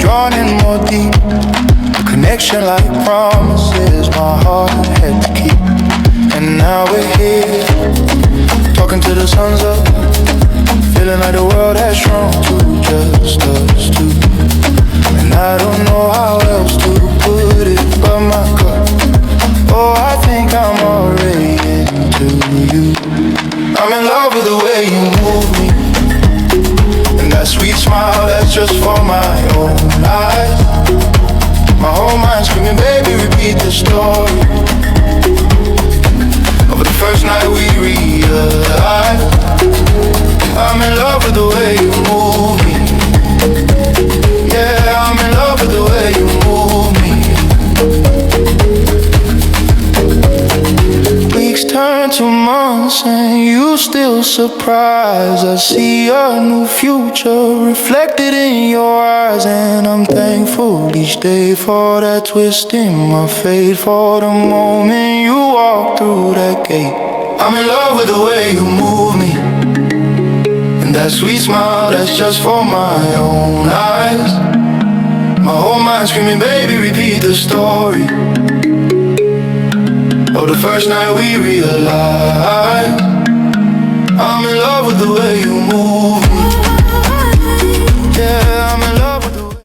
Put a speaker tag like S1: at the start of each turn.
S1: drawn in more deep. A connection like promises my heart had to keep. And now we're here, talking to the suns up, feeling like the world has shrunk to just us two. And I don't know how else to put it but my cup. Oh, I think I'm already into you. I'm in love with the way you move me, and that sweet smile that's just for my own eyes. My whole mind's screaming, baby, repeat the story of the first night we realized. I'm in love with the way you move me. Yeah, I'm in love with the way you move me. Weeks turn to months and you still surprised. I see a new future reflected in your eyes, and I'm thankful each day for that twist in my fate, for the moment you walk through that gate. I'm in love with the way you move me, and that sweet smile that's just for my own eyes. My whole mind screaming, baby, repeat the story of the first night we realized. I'm in love with the way you move me.